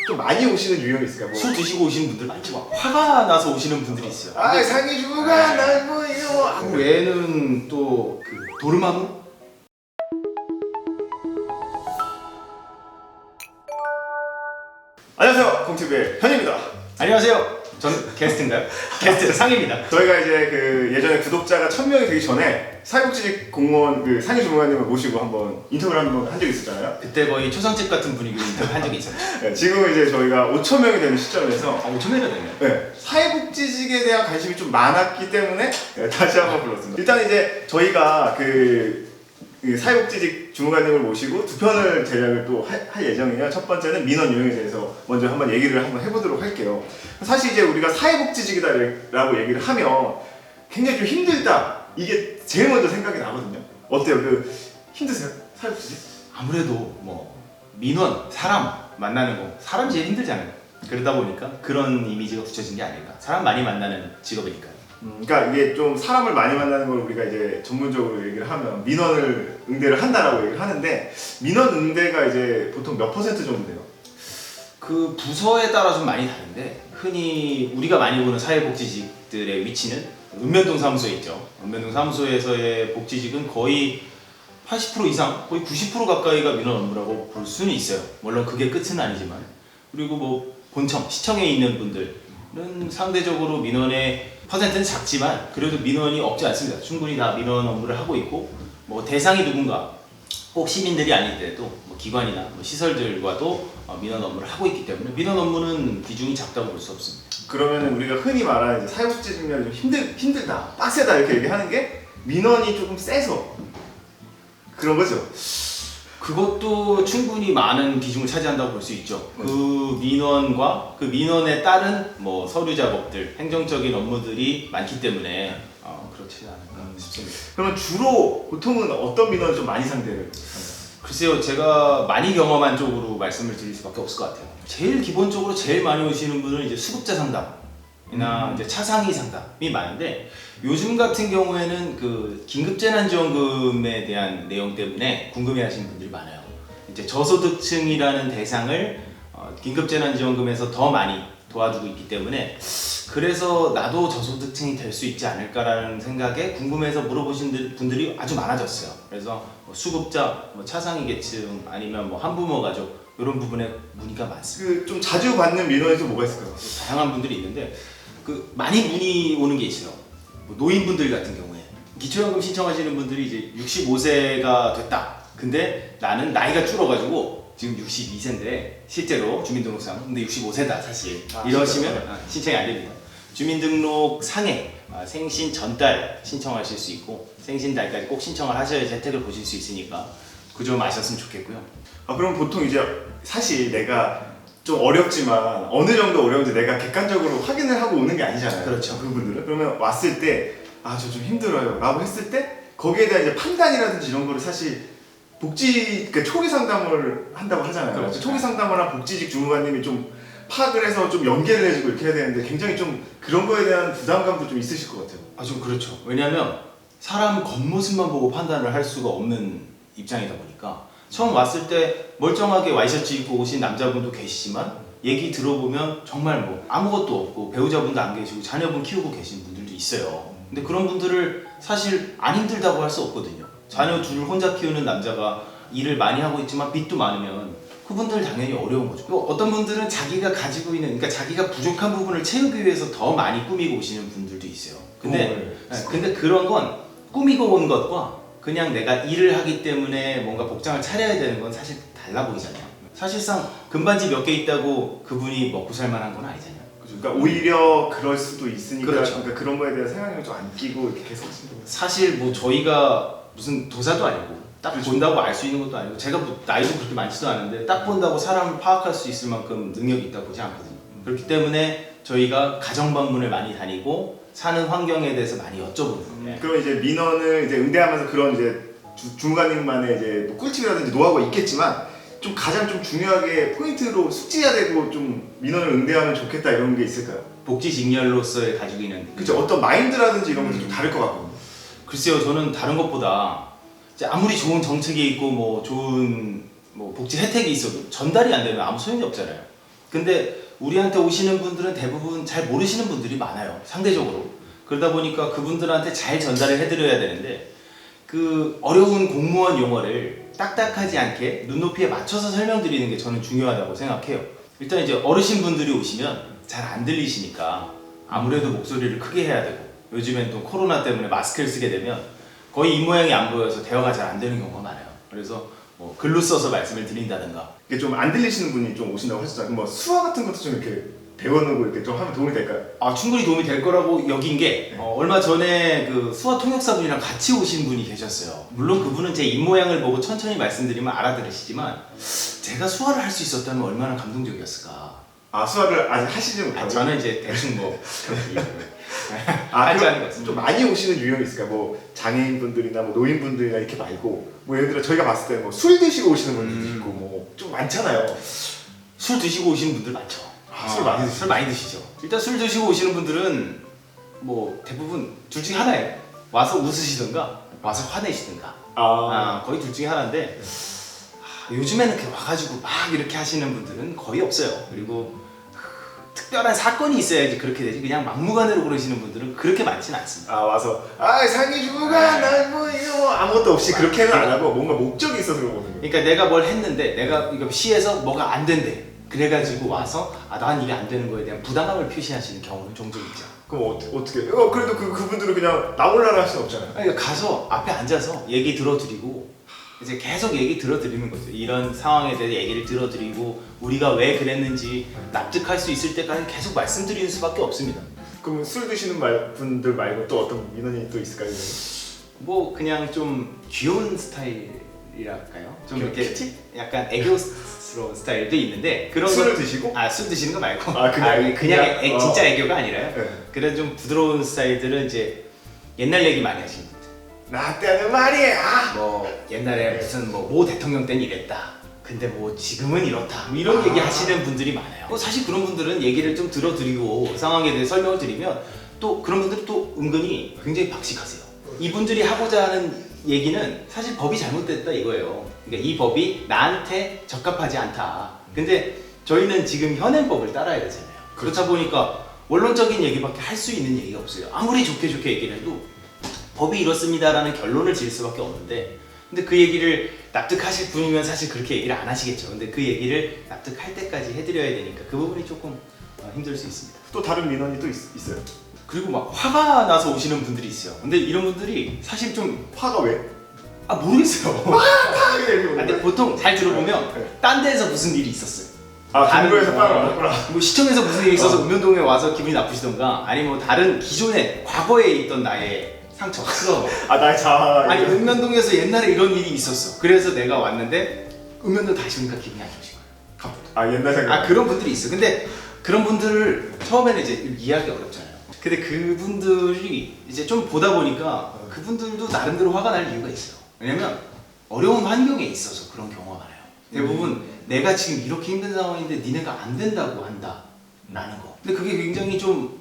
좀 많이 오시는 유형이 있을까요? 술 드시고 오시는 분들 많죠. 막 화가 나서 오시는 분들이 있어요. 아 상해 주가 날뭐 이거 그 외에는 또 그 도르마무? 안녕하세요, 공TV의 현입니다. 안녕하세요. 저는 게스트인가요? 게스트 상입니다. 저희가 이제 그 예전에 구독자가 1000명이 되기 전에 사회복지직 공무원 그 상해 주무관님을 모시고 한번 인터뷰를 한번 한 적이 있었잖아요. 그때 거의 초상집 같은 분위기로 인터뷰한 적이 있었죠. 네, 지금은 이제 저희가 5000명이 되는 시점에서 5,000회나 되네요. 네, 사회복지직에 대한 관심이 좀 많았기 때문에 네, 다시 한번 불렀습니다. 일단 이제 저희가 그 사회복지직 주무관님을 모시고 두 편을 제작을 또 할 예정이에요. 첫 번째는 민원 유형에 대해서 먼저 한번 얘기를 한번 해보도록 할게요. 사실 이제 우리가 사회복지직이다라고 얘기를 하면 굉장히 좀 힘들다, 이게 제일 먼저 생각이 나거든요. 어때요? 그 힘드세요? 사회복지직? 아무래도 뭐 민원, 사람 만나는 거, 사람 제일 힘들잖아요. 그러다 보니까 그런 이미지가 붙여진 게 아닐까. 사람 많이 만나는 직업이니까요. 그러니까 이게 좀 사람을 많이 만나는 걸 우리가 이제 전문적으로 얘기를 하면 민원을 응대를 한다라고 얘기를 하는데, 민원 응대가 이제 보통 몇 % 정도 돼요? 그 부서에 따라 좀 많이 다른데, 흔히 우리가 많이 보는 사회복지직들의 위치는 읍면동 사무소에 있죠. 읍면동 사무소에서의 복지직은 거의 80% 이상, 거의 90% 가까이가 민원 업무라고 볼 수는 있어요. 물론 그게 끝은 아니지만. 그리고 뭐 본청, 시청에 있는 분들은 상대적으로 민원의 퍼센트는 작지만 그래도 민원이 없지 않습니다. 충분히 다 민원 업무를 하고 있고, 뭐 대상이 누군가, 꼭 시민들이 아니더라도 뭐 기관이나 뭐 시설들과도 민원 업무를 하고 있기 때문에 민원 업무는 비중이 작다고 볼 수 없습니다. 그러면은 우리가 흔히 말하는 이제 사회복지직면이 좀 힘들다, 빡세다 이렇게 얘기하는 게 민원이 조금 세서 그런 거죠. 그것도 충분히 많은 비중을 차지한다고 볼 수 있죠. 그 민원과 그 민원에 따른 뭐 서류 작업들, 행정적인 업무들이 많기 때문에 그렇지 않을까 싶습니다. 그러면 주로 보통은 어떤 민원을 좀 많이 상대를 하나요? 글쎄요, 제가 많이 경험한 쪽으로 말씀을 드릴 수밖에 없을 것 같아요. 제일 기본적으로 제일 많이 오시는 분은 이제 수급자 상담이나 이제 차상위 상담이 많은데, 요즘 같은 경우에는 그 긴급재난지원금에 대한 내용 때문에 궁금해하시는 분들이 많아요. 이제 저소득층이라는 대상을 긴급재난지원금에서 더 많이 도와주고 있기 때문에, 그래서 나도 저소득층이 될 수 있지 않을까라는 생각에 궁금해서 물어보신 분들이 아주 많아졌어요. 그래서 뭐 수급자, 뭐 차상위 계층, 아니면 뭐 한부모 가족, 이런 부분에 문의가 많습니다. 그 좀 자주 받는 민원이 또 뭐가 있을까요? 다양한 분들이 있는데, 그 많이 문의 오는 게 있어요. 뭐 노인분들 같은 경우에 기초연금 신청하시는 분들이 이제 65세가 됐다. 근데 나는 나이가 줄어가지고 지금 62세인데 실제로 주민등록상 근데 65세다 사실. 이러시면 신청이 안 됩니다. 주민등록 상에 생신 전달 신청하실 수 있고, 생신 달까지 꼭 신청을 하셔야지 혜택을 보실 수 있으니까 그 점 아셨으면 좋겠고요. 그럼 보통 이제 사실 내가 좀 어렵지만 어느 정도 어려운지 내가 객관적으로 확인을 하고 오는 게 아니잖아요. 그렇죠. 그분들은. 그러면 왔을 때 저 좀 힘들어요 라고 했을 때 거기에 대한 이제 판단이라든지 이런 거를 사실 그러니까 초기 상담을 한다고 하잖아요. 그렇죠. 초기 상담을 한 복지직 주무관님이 좀 파악을 해서 좀 연계를 해주고 이렇게 해야 되는데, 굉장히 좀 그런 거에 대한 부담감도 좀 있으실 것 같아요. 좀 그렇죠. 왜냐하면 사람 겉모습만 보고 판단을 할 수가 없는 입장이다 보니까, 처음 왔을 때 멀쩡하게 와이셔츠 입고 오신 남자분도 계시지만 얘기 들어보면 정말 뭐 아무것도 없고 배우자분도 안 계시고 자녀분 키우고 계신 분들도 있어요. 근데 그런 분들을 사실 안 힘들다고 할 수 없거든요. 자녀 둘 혼자 키우는 남자가 일을 많이 하고 있지만 빚도 많으면 그분들 당연히 어려운 거죠. 또 어떤 분들은 자기가 가지고 있는, 그러니까 자기가 부족한 부분을 채우기 위해서 더 많이 꾸미고 오시는 분들도 있어요. 근데 그런 건 꾸미고 온 것과 그냥 내가 일을 하기 때문에 뭔가 복장을 차려야 되는 건 사실 달라 보이잖아요. 사실상 금반지 몇 개 있다고 그분이 먹고 살만한 건 아니잖아요. 그러니까 오히려 그럴 수도 있으니까, 그렇죠. 그러니까 그런 거에 대한 생각을 좀 안 끼고 이렇게 계속 하시는 거예요. 사실 뭐 저희가 무슨 도사도 아니고 딱 그렇죠. 본다고 알 수 있는 것도 아니고, 제가 뭐 나이도 그렇게 많지도 않은데 딱 본다고 사람을 파악할 수 있을 만큼 능력이 있다고 보지 않거든요. 그렇기 때문에 저희가 가정 방문을 많이 다니고 사는 환경에 대해서 많이 여쭤보는. 그럼 이제 민원을 이제 응대하면서 그런 이제 주무관님만의 이제 뭐 꿀팁이라든지 노하우가 있겠지만, 좀 가장 좀 중요하게 포인트로 숙지해야 되고 좀 민원을 응대하면 좋겠다 이런 게 있을까요? 복지 직렬로서의 가지고 있는 그죠? 어떤 마인드라든지 이런 것도 좀 다를 것 같거든요. 글쎄요, 저는 다른 것보다 이제 아무리 좋은 정책이 있고 뭐 좋은 뭐 복지 혜택이 있어도 전달이 안 되면 아무 소용이 없잖아요. 근데 우리한테 오시는 분들은 대부분 잘 모르시는 분들이 많아요. 상대적으로. 그러다 보니까 그분들한테 잘 전달을 해드려야 되는데 그 어려운 공무원 용어를 딱딱하지 않게 눈높이에 맞춰서 설명드리는 게 저는 중요하다고 생각해요. 일단 이제 어르신 분들이 오시면 잘 안 들리시니까 아무래도 목소리를 크게 해야 되고 요즘엔 또 코로나 때문에 마스크를 쓰게 되면 거의 입모양이 안 보여서 대화가 잘 안 되는 경우가 많아요. 그래서 뭐 글로 써서 말씀을 드린다든가. 이게 좀 안 들리시는 분이 좀 오신다고 하셨잖아요. 뭐 수화 같은 것도 좀 이렇게 배워놓고 이렇게 좀 하면 도움이 될까요? 충분히 도움이 될 거라고 여긴 게 얼마 전에 그 수화 통역사분이랑 같이 오신 분이 계셨어요. 물론 그분은 제 입모양을 보고 천천히 말씀드리면 알아들으시지만 제가 수화를 할 수 있었다면 얼마나 감동적이었을까. 수화를 아직 하시지 못하고. 저는 이제 대충 뭐 하지 않은 것 좀 같습니다. 많이 오시는 유형이 있을까요? 뭐 장애인분들이나 뭐 노인분들이나 이렇게 말고 뭐 예를 들어 저희가 봤을 때 뭐 술 드시고 오시는 분들도 있고 뭐 좀 많잖아요. 술 드시고 오시는 분들 많죠. 술 많이 드시죠? 술 많이 드시죠. 일단 술 드시고 오시는 분들은 뭐 대부분 둘 중에 하나예요. 와서 웃으시든가 와서 화내시든가. 거의 둘 중에 하나인데 요즘에는 이렇게 와가지고 막 이렇게 하시는 분들은 거의 없어요. 그리고 특별한 사건이 있어야지 그렇게 되지 그냥 막무가내로 그러시는 분들은 그렇게 많지는 않습니다. 와서 상이 주가 날 뭐요 아무것도 없이 그렇게는 안 하고 뭔가 목적이 있어서 그러는 거예요. 그러니까 내가 뭘 했는데 내가 이거 시에서 뭐가 안 된대. 그래가지고 와서 난 이게 안 되는 거에 대한 부담감을 표시하시는 경우는 종종 있죠. 그럼 어떻게? 그래도 그분들은 그냥 나 몰라라 할 수는 없잖아요. 그러니까 가서 앞에 앉아서 얘기 들어드리고 이제 계속 얘기 들어드리는 거죠. 이런 상황에 대해 얘기를 들어드리고 우리가 왜 그랬는지 납득할 수 있을 때까지 계속 말씀드리는 수밖에 없습니다. 그럼 술 드시는 분들 말고 또 어떤 민원이 또 있을까요? 뭐 그냥 좀 귀여운 스타일이랄까요? 좀 이렇게 큐티? 약간 애교스러운 스타일도 있는데 그런 술을 거- 드시고? 술 드시는 거 말고 그냥 진짜 애교가 아니라요. 네. 그런 좀 부드러운 스타일들은 이제 옛날 얘기 많이 하시는 분들. 나 때는 말이야. 뭐 옛날에 무슨 모 대통령 때는 이랬다. 근데 뭐 지금은 이렇다. 뭐 이런 얘기 하시는 분들이 많아요. 사실 그런 분들은 얘기를 좀 들어드리고 상황에 대해 설명을 드리면 또 그런 분들은 또 은근히 굉장히 박식하세요. 이분들이 하고자 하는 얘기는 사실 법이 잘못됐다 이거예요. 그러니까 이 법이 나한테 적합하지 않다. 근데 저희는 지금 현행법을 따라야 되잖아요. 그렇다 보니까 원론적인 얘기밖에 할 수 있는 얘기가 없어요. 아무리 좋게 얘기를 해도 법이 이렇습니다라는 결론을 지을 수밖에 없는데 근데 그 얘기를 납득하실 분이면 사실 그렇게 얘기를 안 하시겠죠. 근데 그 얘기를 납득할 때까지 해드려야 되니까 그 부분이 조금 힘들 수 있습니다. 또 다른 민원이 또 있어요. 그리고 막 화가 나서 오시는 분들이 있어요. 근데 이런 분들이 사실 좀 화가 왜? 모르겠어요. 근데 보통 잘 들어보면 네. 딴 데에서 무슨 일이 있었어요. 동거에서 빵을 먹었구나. 뭐 시청에서 무슨 일이 있어서 읍면동에 와서 기분이 나쁘시던가 아니면 뭐 다른 기존에 과거에 있던 나의 상처, 트라우마. 나의 자아. 아니 읍면동에서 옛날에 이런 일이 있었어. 그래서 내가 왔는데 읍면동 다시 오니까 기분이 안 좋으신 거예요. 옛날 생각. 그런 분들이 있어. 근데 그런 분들을 처음에는 이제 이해하기 어렵잖아요. 근데 그분들이 이제 좀 보다 보니까 그분들도 나름대로 화가 날 이유가 있어요. 왜냐면 어려운 환경에 있어서 그런 경우가 많아요. 대부분 내가 지금 이렇게 힘든 상황인데 니네가 안 된다고 한다라는 거. 근데 그게 굉장히 좀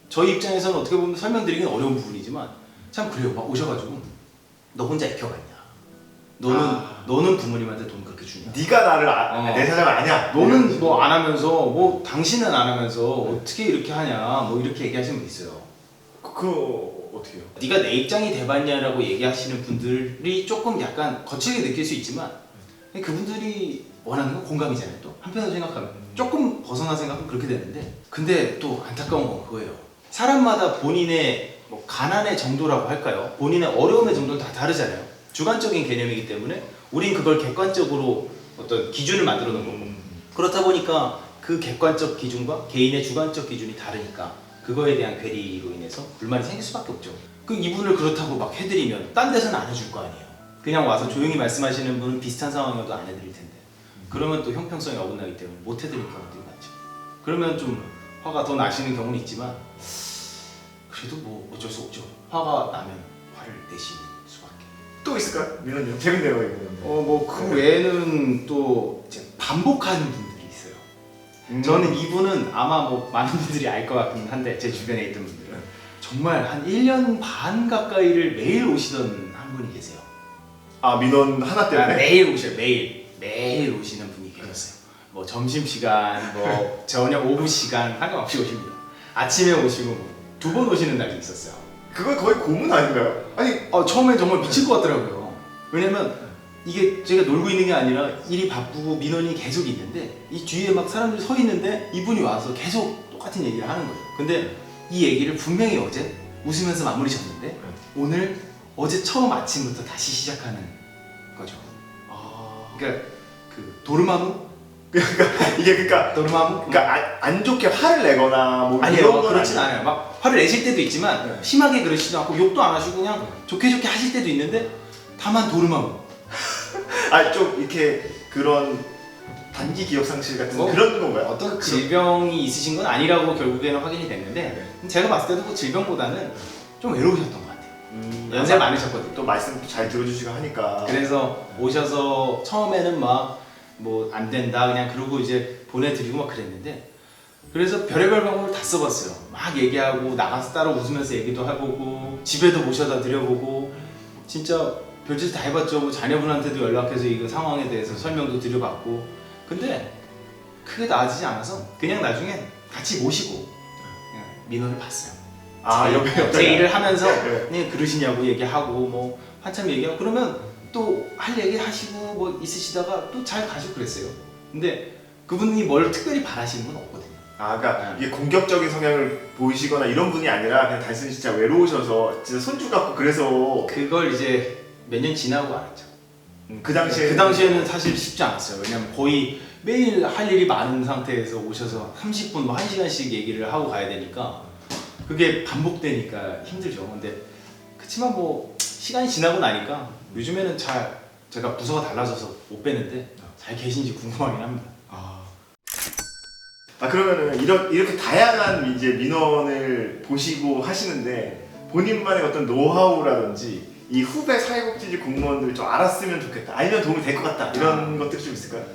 저희 입장에서는 어떻게 보면 설명드리기는 어려운 부분이지만 참 그래요. 막 오셔가지고 너 혼자 애켜갔냐? 너는 부모님한테 돈 그렇게 주냐? 네가 나를 내 사장을 아냐? 너는 뭐 안 하면서 뭐 당신은 안 하면서 어떻게 이렇게 하냐? 뭐 이렇게 얘기하시는 분 있어요. 어떻게 해요? 네가 내 입장이 돼봤냐라고 얘기하시는 분들이 조금 약간 거칠게 느낄 수 있지만 그분들이 원하는 건 공감이잖아요. 또 한편으로 생각하면 조금 벗어나 생각하면 그렇게 되는데 근데 또 안타까운 건 그거예요. 사람마다 본인의 뭐 가난의 정도라고 할까요? 본인의 어려움의 정도는 다 다르잖아요. 주관적인 개념이기 때문에 우린 그걸 객관적으로 어떤 기준을 만들어 놓은 거고 그렇다 보니까 그 객관적 기준과 개인의 주관적 기준이 다르니까 그거에 대한 괴리로 인해서 불만이 생길 수밖에 없죠. 그 이분을 그렇다고 막 해드리면 딴 데서는 안 해줄 거 아니에요. 그냥 와서 조용히 말씀하시는 분은 비슷한 상황이어도 안 해드릴 텐데 그러면 또 형평성이 어긋나기 때문에 못 해드릴 경우들이 많죠. 그러면 좀 화가 더 나시는 경우는 있지만 그래도 뭐 어쩔 수 없죠. 화가 나면 화를 내시는 수밖에. 또 있을까요? 민원이 재밌네요 이거. 뭐 그 외에는 또 이제 반복하는 분들이 있어요. 저는 이분은 아마 뭐 많은 분들이 알 것 같긴 한데 제 주변에 있던 분들은 정말 한 1년 반 가까이를 매일 오시던 한 분이 계세요. 민원 하나 때문에? 매일 오셔요. 매일 오시는 분이 계셨어요. 뭐 점심 시간, 뭐 저녁 오후 시간 상관없이 오십니다. 아침에 오시고 두 번 오시는 날이 있었어요. 그거 거의 고문 아닌가요? 아니 처음에 정말 미칠 것 같더라고요. 왜냐면 이게 제가 놀고 있는 게 아니라 일이 바쁘고 민원이 계속 있는데 이 뒤에 막 사람들이 서 있는데 이분이 와서 계속 똑같은 얘기를 하는 거예요. 근데 이 얘기를 분명히 어제 웃으면서 마무리 졌는데 오늘 어제 처음 아침부터 다시 시작하는 거죠. 그러니까 그 도르마무? 그러니까 도르마무? 안 좋게 화를 내거나 뭐 아니에요. 이런 건 그렇진 아니에요. 않아요. 막 화를 내실 때도 있지만 네. 심하게 그러시지도 않고 욕도 안 하시고 그냥 좋게 하실 때도 있는데 다만 도르마무. 좀 이렇게 그런 단기 기억 상실 같은 뭐, 그런 건가요? 어떤 질병이 있으신 건 아니라고 결국에는 확인이 됐는데 제가 봤을 때도 그 질병보다는 좀 외로우셨던 것 같아요. 연세 많으셨거든요. 또 말씀 잘 들어주시고 하니까. 그래서 오셔서 처음에는 막 뭐 안 된다 그냥 그러고 이제 보내드리고 막 그랬는데 그래서 별의별 방법을 다 써봤어요. 막 얘기하고 나가서 따로 웃으면서 얘기도 해보고 집에도 모셔다 드려보고 진짜 별짓 다 해봤죠. 뭐 자녀분한테도 연락해서 이거 상황에 대해서 설명도 드려봤고 근데 크게 나아지지 않아서 그냥 나중에 같이 모시고 그냥 민원을 봤어요. 제 일을 하면서 네. 그냥 그러시냐고 얘기하고 뭐 한참 얘기하고 그러면 또 할 얘기 하시고 뭐 있으시다가 또 잘 가시고 그랬어요. 근데 그분이 뭘 특별히 바라시는 건 없거든요. 그러니까 이게 공격적인 성향을 보이시거나 이런 분이 아니라 그냥 단순히 진짜 외로우셔서 진짜 손주 같고 그래서 그걸 이제 몇 년 지나고 알았죠. 그 당시에 그 당시에는 사실 쉽지 않았어요. 왜냐면 거의 매일 할 일이 많은 상태에서 오셔서 30분 뭐 1시간씩 얘기를 하고 가야 되니까 그게 반복되니까 힘들죠. 근데 그치만 뭐 시간이 지나고 나니까 요즘에는 잘 제가 부서가 달라져서 못 뵈는데 잘 계신지 궁금하긴 합니다. 그러면은 이렇게 다양한 이제 민원을 보시고 하시는데 본인만의 어떤 노하우라든지 이 후배 사회복지직 공무원들 좀 알았으면 좋겠다, 알면 도움이 될 것 같다 이런 것들이 좀 있을까요?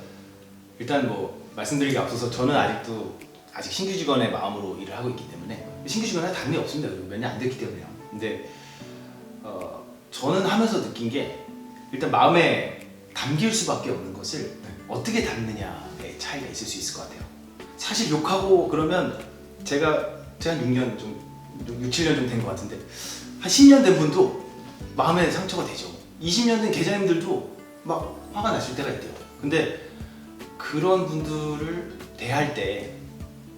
일단 뭐 말씀드리기 앞서서 저는 아직 신규 직원의 마음으로 일을 하고 있기 때문에 신규 직원은 다른 게 없습니다. 몇 년 안 됐기 때문에요. 근데 저는 하면서 느낀 게 일단 마음에 담길 수밖에 없는 것을 어떻게 담느냐의 차이가 있을 수 있을 것 같아요. 사실 욕하고 그러면 제가 한 6년 좀 6, 7년 좀 된 것 같은데 한 10년 된 분도 마음에 상처가 되죠. 20년 된 계장님들도 막 화가 나실 때가 있대요. 근데 그런 분들을 대할 때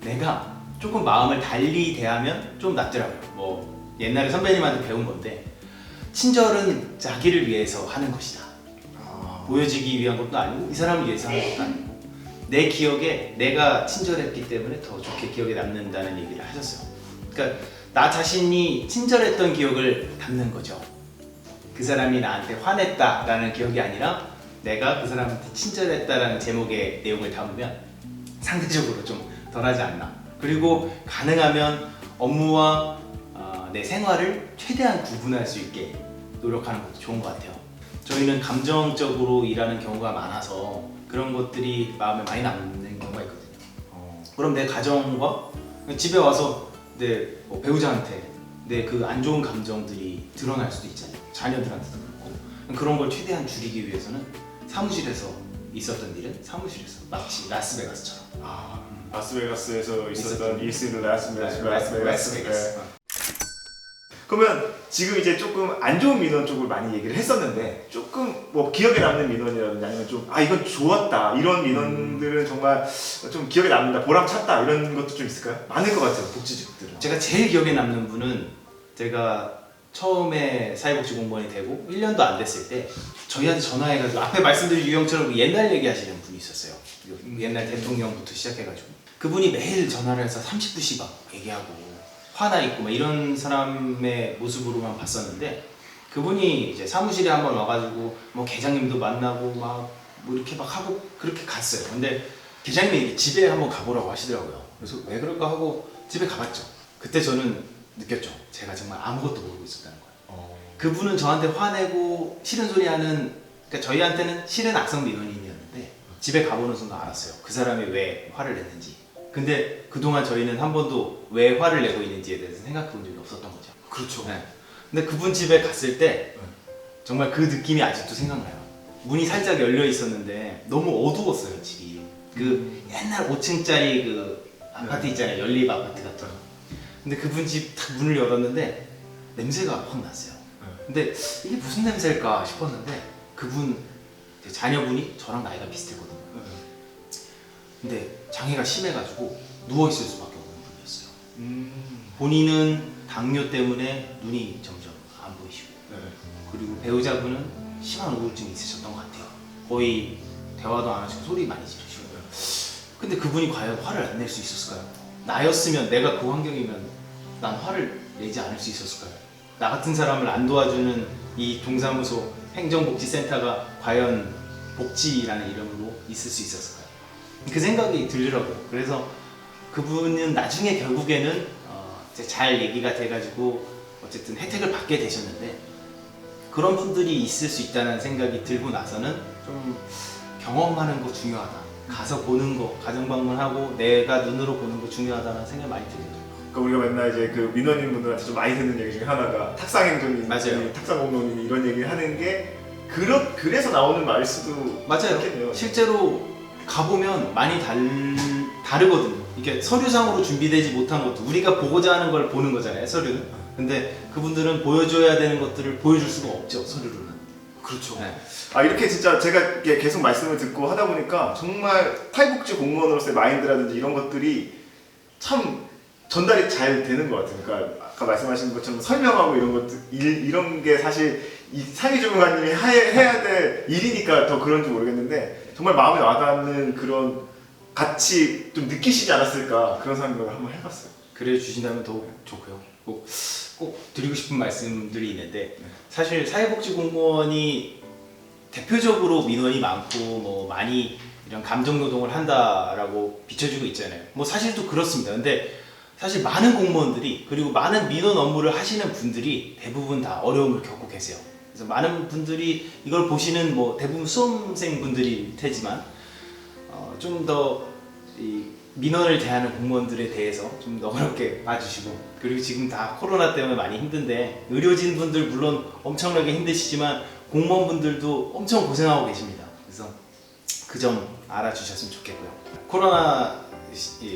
내가 조금 마음을 달리 대하면 좀 낫더라고요. 뭐 옛날에 선배님한테 배운 건데 친절은 자기를 위해서 하는 것이다. 보여지기 위한 것도 아니고 이 사람을 위해서 하는 것도 아니고 내 기억에 내가 친절했기 때문에 더 좋게 기억에 남는다는 얘기를 하셨어요. 그러니까 나 자신이 친절했던 기억을 담는 거죠. 그 사람이 나한테 화냈다라는 기억이 아니라 내가 그 사람한테 친절했다라는 제목의 내용을 담으면 상대적으로 좀 덜하지 않나. 그리고 가능하면 업무와 내 생활을 최대한 구분할 수 있게 노력하는 것도 좋은 것 같아요. 저희는 감정적으로 일하는 경우가 많아서 그런 것들이 마음에 많이 남는 경우가 있거든요. 그럼 내 가정과 집에 와서 내 배우자한테 내 그 안 좋은 감정들이 드러날 수도 있잖아요. 자녀들한테도 그렇고 그런 걸 최대한 줄이기 위해서는 사무실에서 있었던 일은 사무실에서 마치 라스베가스처럼 라스베가스에서 있었던 일스는 라스베가스. 그러면 지금 이제 조금 안 좋은 민원 쪽을 많이 얘기를 했었는데 조금 뭐 기억에 남는 민원이라든지 아니면 좀 이건 좋았다 이런 민원들은 정말 좀 기억에 남는다, 보람찼다 이런 것도 좀 있을까요? 많을 것 같아요, 복지직들은. 제가 제일 기억에 남는 분은 제가 처음에 사회복지 공무원이 되고 1년도 안 됐을 때 저희한테 전화해가지고 앞에 말씀드린 유형처럼 옛날 얘기하시는 분이 있었어요. 옛날 대통령부터 시작해가지고 그분이 매일 전화를 해서 30분씩 막 얘기하고 화나 있고 막 이런 사람의 모습으로만 봤었는데 그분이 이제 사무실에 한번 와가지고 뭐 계장님도 만나고 막 뭐 이렇게 막 하고 그렇게 갔어요. 근데 계장님이 집에 한번 가보라고 하시더라고요. 그래서 왜 그럴까 하고 집에 가봤죠. 그때 저는 느꼈죠. 제가 정말 아무것도 모르고 있었다는 거예요. 그분은 저한테 화내고 싫은 소리 하는, 그러니까 저희한테는 싫은 악성 민원인이었는데 집에 가보는 순간 알았어요. 그 사람이 왜 화를 냈는지. 근데 그동안 저희는 한 번도 왜 화를 내고 있는지에 대해서 생각해 본 적이 없었던 거죠. 그렇죠. 네. 근데 그분 집에 갔을 때 정말 그 느낌이 아직도 생각나요. 문이 살짝 열려 있었는데 너무 어두웠어요, 집이. 그 옛날 5층짜리 그 아파트 있잖아요. 연립 아파트 같은 거. 근데 그분 집 딱 문을 열었는데 냄새가 확 났어요. 근데 이게 무슨 냄새일까 싶었는데 그분 이제 자녀분이 저랑 나이가 비슷했거든요. 근데 장애가 심해가지고 누워있을 수밖에 없는 분이었어요. 본인은 당뇨 때문에 눈이 점점 안 보이시고 그리고 배우자분은 심한 우울증이 있으셨던 것 같아요. 거의 대화도 안 하시고 소리 많이 지르시고. 근데 그분이 과연 화를 안 낼 수 있었을까요? 나였으면, 내가 그 환경이면 난 화를 내지 않을 수 있었을까요? 나 같은 사람을 안 도와주는 이 동사무소 행정복지센터가 과연 복지라는 이름으로 있을 수 있었을까요? 그 생각이 들더라고요. 그래서 그분은 나중에 결국에는 이제 잘 얘기가 돼가지고 어쨌든 혜택을 받게 되셨는데, 그런 분들이 있을 수 있다는 생각이 들고 나서는 좀 경험하는 거 중요하다. 가서 보는 거, 가정 방문하고 내가 눈으로 보는 거 중요하다는 생각이 많이 들더라고요. 그러니까 우리가 맨날 이제 그 민원인 분들한테 좀 많이 듣는 얘기 중에 하나가 탁상행정이, 맞아요. 탁상공론이 이런 얘기를 하는 게 그래서 나오는 말일 수도 맞아요. 있겠네요. 실제로 가보면 많이 다르거든요. 이게 서류상으로 준비되지 못한 것도 우리가 보고자 하는 걸 보는 거잖아요, 서류는. 근데 그분들은 보여줘야 되는 것들을 보여줄 수가 없죠, 서류로는. 그렇죠. 네. 이렇게 진짜 제가 이렇게 계속 말씀을 듣고 하다 보니까 정말 사회복지 공무원으로서의 마인드라든지 이런 것들이 참 전달이 잘 되는 것 같아요. 그러니까 아까 말씀하신 것처럼 설명하고 이런 것들, 이런 게 사실 이 상위주무관님이 해야 될 일이니까 더 그런지 모르겠는데 정말 마음에 와닿는 그런 같이 좀 느끼시지 않았을까, 그런 생각을 한번 해봤어요. 그래 주신다면 더욱 좋고요. 꼭 드리고 싶은 말씀들이 있는데, 사실 사회복지 공무원이 대표적으로 민원이 많고 뭐 많이 이런 감정 노동을 한다라고 비춰지고 있잖아요. 뭐 사실도 그렇습니다. 근데 사실 많은 공무원들이, 그리고 많은 민원 업무를 하시는 분들이 대부분 다 어려움을 겪고 계세요. 그래서 많은 분들이 이걸 보시는 뭐 대부분 수험생 분들일 테지만 좀 더 이 민원을 대하는 공무원들에 대해서 좀 너그럽게 봐주시고, 그리고 지금 다 코로나 때문에 많이 힘든데 의료진 분들 물론 엄청나게 힘드시지만 공무원분들도 엄청 고생하고 계십니다. 그래서 그 점 알아주셨으면 좋겠고요. 코로나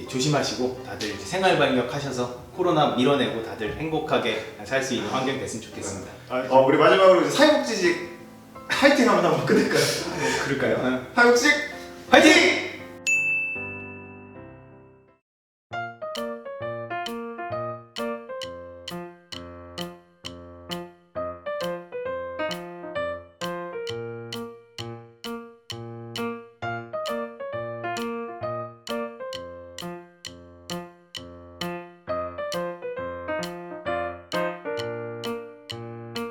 조심하시고 다들 이제 생활방역 하셔서 코로나 밀어내고 다들 행복하게 살 수 있는 환경 됐으면 좋겠습니다. 우리 마지막으로 이제 사회복지직 파이팅 한번 끝낼까요? 그럴까요? 사회복지직 파이팅!